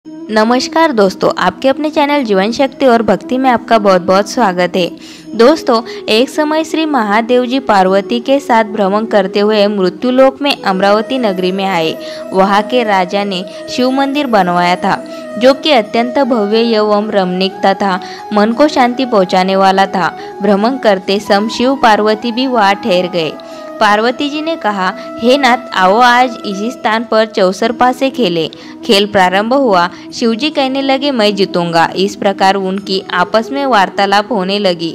नमस्कार दोस्तों, आपके अपने चैनल जीवन शक्ति और भक्ति में आपका बहुत बहुत स्वागत है। दोस्तों, एक समय श्री महादेव जी पार्वती के साथ भ्रमण करते हुए मृत्युलोक में अमरावती नगरी में आए। वहां के राजा ने शिव मंदिर बनवाया था, जो कि अत्यंत भव्य एवं रमणीक तथा मन को शांति पहुंचाने वाला था। भ्रमण करते समय शिव पार्वती भी वहां ठहर गए। पार्वती जी ने कहा, हे नाथ, आओ आज इसी स्थान पर चौसरपा से खेले। खेल प्रारंभ हुआ। शिवजी कहने लगे, मैं जीतूंगा। इस प्रकार उनकी आपस में वार्तालाप होने लगी।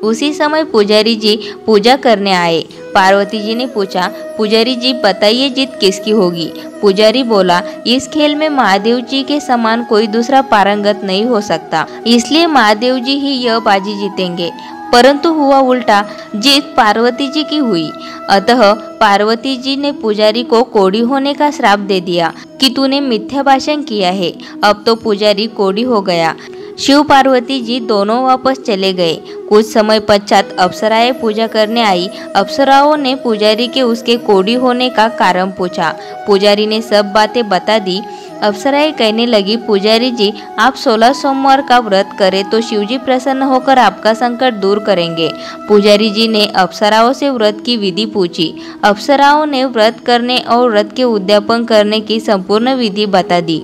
उसी समय पुजारी जी पूजा करने आए। पार्वती जी ने पूछा, पुजारी जी बताइए, जीत किसकी होगी? पुजारी बोला, इस खेल में महादेव जी के समान कोई दूसरा पारंगत नहीं हो सकता, इसलिए महादेव जी ही यह बाजी जीतेंगे। परंतु हुआ उल्टा, जीत पार्वती जी की हुई। अतः पार्वती जी ने पुजारी को कोढ़ी होने का श्राप दे दिया कि तूने मिथ्या भाषण किया है। अब तो पुजारी कोढ़ी हो गया। शिव पार्वती जी दोनों वापस चले गए। कुछ समय पश्चात अप्सराएं पूजा करने आई। अप्सराओं ने पुजारी के उसके कोढ़ी होने का कारण पूछा। पुजारी ने सब बातें बता दी। अप्सराएं कहने लगी, पुजारी जी, आप 16 सोमवार का व्रत करें तो शिवजी प्रसन्न होकर आपका संकट दूर करेंगे। पुजारी जी ने अप्सराओं से व्रत की विधि पूछी। अप्सराओं ने व्रत करने और व्रत के उद्यापन करने की संपूर्ण विधि बता दी।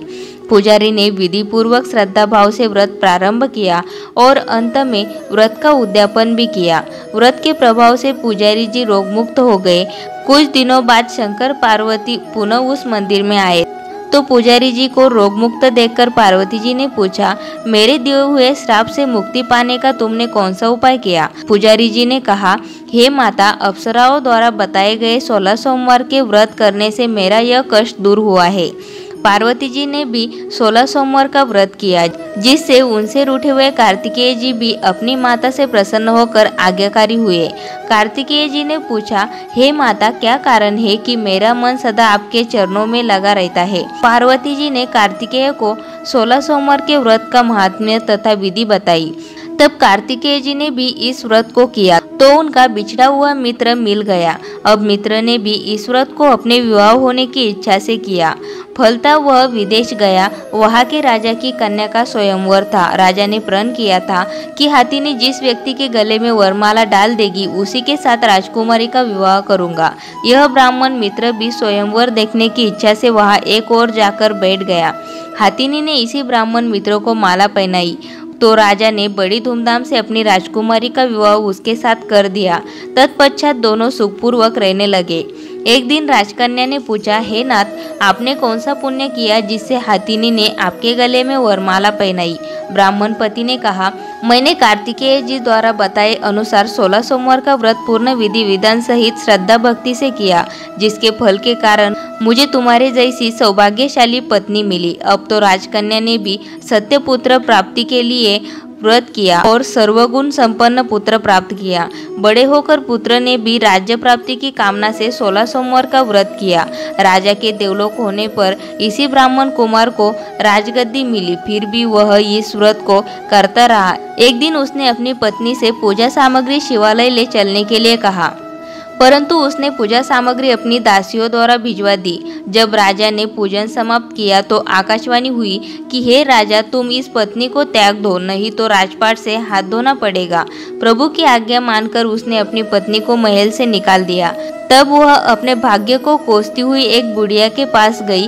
पुजारी ने विधि पूर्वक श्रद्धा भाव से व्रत प्रारंभ किया और अंत में व्रत का उद्यापन भी किया। व्रत के प्रभाव से पुजारी जी रोग मुक्त हो गए। कुछ दिनों बाद शंकर पार्वती पुनः उस मंदिर में आए तो पुजारी जी को रोग मुक्त देखकर पार्वती जी ने पूछा, मेरे दिए हुए श्राप से मुक्ति पाने का तुमने कौन सा उपाय किया? पुजारी जी ने कहा, हे माता, अप्सराओं द्वारा बताए गए 16 सोमवार के व्रत करने से मेरा यह कष्ट दूर हुआ है। पार्वती जी ने भी 16 सोमवार का व्रत किया, जिससे उनसे रूठे हुए कार्तिकेय जी भी अपनी माता से प्रसन्न होकर आज्ञाकारी हुए। कार्तिकेय जी ने पूछा, हे माता, क्या कारण है कि मेरा मन सदा आपके चरणों में लगा रहता है? पार्वती जी ने कार्तिकेय को 16 सोमवार के व्रत का महात्म्य तथा विधि बताई। तब कार्तिकेय जी ने भी इस व्रत को किया तो उनका बिछड़ा हुआ मित्र मिल गया। अब मित्र ने भी इस व्रत को अपने विवाह होने की इच्छा से किया। फलता वह विदेश गया। वहां के राजा की कन्या का स्वयंवर था। राजा ने प्रण किया था कि हाथिनी जिस व्यक्ति के गले में वरमाला डाल देगी, उसी के साथ राजकुमारी का विवाह करूंगा। यह ब्राह्मण मित्र भी स्वयंवर देखने की इच्छा से वहां एक ओर जाकर बैठ गया। हाथिनी ने इसी ब्राह्मण मित्र को माला पहनाई तो राजा ने बड़ी धूमधाम से अपनी राजकुमारी का विवाह उसके साथ कर दिया। तत्पश्चात दोनों सुखपूर्वक रहने लगे। एक दिन राजकन्या ने पूछा, हे नाथ, आपने कौन सा पुण्य किया जिससे हाथिनी ने आपके गले में वरमाला पहनाई? ब्राह्मण पति ने कहा, मैंने कार्तिकेय जी द्वारा बताए अनुसार 16 सोमवार का व्रत पूर्ण विधि विधान सहित श्रद्धा भक्ति से किया, जिसके फल के कारण मुझे तुम्हारे जैसी सौभाग्यशाली पत्नी मिली। अब तो राजकन्या ने भी सत्य पुत्र प्राप्ति के लिए व्रत किया और सर्वगुण संपन्न पुत्र प्राप्त किया। बड़े होकर पुत्र ने भी राज्य प्राप्ति की कामना से 16 सोमवार का व्रत किया। राजा के देवलोक होने पर इसी ब्राह्मण कुमार को राजगद्दी मिली। फिर भी वह इस व्रत को करता रहा। एक दिन उसने अपनी पत्नी से पूजा सामग्री शिवालय ले चलने के लिए कहा, परंतु उसने पूजा सामग्री अपनी दासियों द्वारा भिजवा दी। जब राजा ने पूजन समाप्त किया तो आकाशवाणी हुई कि हे राजा, तुम इस पत्नी को त्याग दो, नहीं तो राजपाट से हाथ धोना पड़ेगा। प्रभु की आज्ञा मानकर उसने अपनी पत्नी को महल से निकाल दिया। तब वह अपने भाग्य को कोसती हुई एक बुढ़िया के पास गई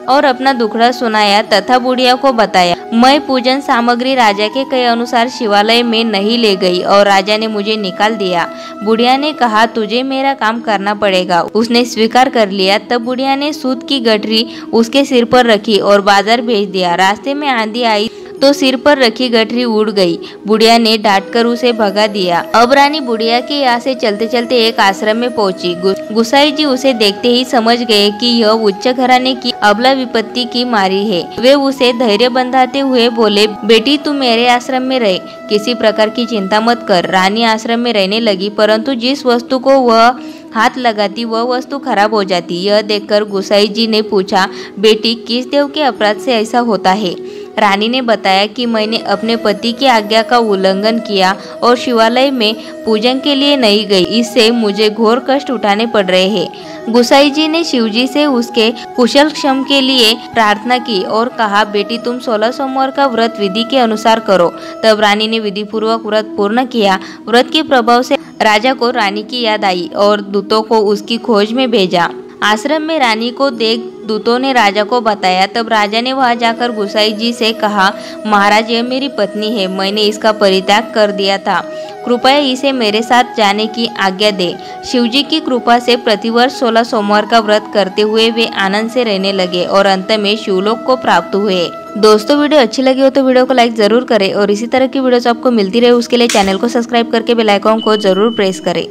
और अपना दुखड़ा सुनाया तथा बुढ़िया को बताया, मैं पूजन सामग्री राजा के कहे अनुसार शिवालय में नहीं ले गई और राजा ने मुझे निकाल दिया। बुढ़िया ने कहा, तुझे मेरा काम करना पड़ेगा। उसने स्वीकार कर लिया। तब बुढ़िया ने सूत की गठरी उसके सिर पर रखी और बाजार भेज दिया। रास्ते में आंधी आई तो सिर पर रखी गठरी उड़ गई। बुढ़िया ने डांटकर उसे भगा दिया। अब रानी बुढ़िया के यहाँ से चलते चलते एक आश्रम में पहुंची। गुसाई जी उसे देखते ही समझ गए कि यह उच्च घराने की अबला विपत्ति की मारी है। वे उसे धैर्य बंधाते हुए बोले, बेटी, तू मेरे आश्रम में रह, किसी प्रकार की चिंता मत कर। रानी आश्रम में रहने लगी, परंतु जिस वस्तु को वह हाथ लगाती वह वस्तु खराब हो जाती। यह देखकर गुसाई जी ने पूछा, बेटी, किस देव के अपराध से ऐसा होता है? रानी ने बताया कि मैंने अपने पति की आज्ञा का उल्लंघन किया और शिवालय में पूजन के लिए नहीं गई, इससे मुझे घोर कष्ट उठाने पड़ रहे हैं। गुसाई जी ने शिवजी से उसके कुशल क्षम के लिए प्रार्थना की और कहा, बेटी तुम 16 सोमवार का व्रत विधि के अनुसार करो। तब रानी ने विधि पूर्वक व्रत पूर्ण किया। व्रत के प्रभाव से राजा को रानी की याद आई और दूतों को उसकी खोज में भेजा। आश्रम में रानी को देख दूतों ने राजा को बताया। तब राजा ने वहां जाकर गुसाई जी से कहा, महाराज यह मेरी पत्नी है, मैंने इसका परित्याग कर दिया था, कृपया इसे मेरे साथ जाने की आज्ञा दे। शिवजी की कृपा से प्रतिवर्ष 16 सोमवार का व्रत करते हुए वे आनंद से रहने लगे और अंत में शिवलोक को प्राप्त हुए। दोस्तों वीडियो अच्छी लगी हो तो वीडियो को लाइक जरूर करें और इसी तरह की वीडियोस आपको मिलती रहे उसके लिए चैनल को सब्सक्राइब करके बेल आइकन को जरूर प्रेस करें।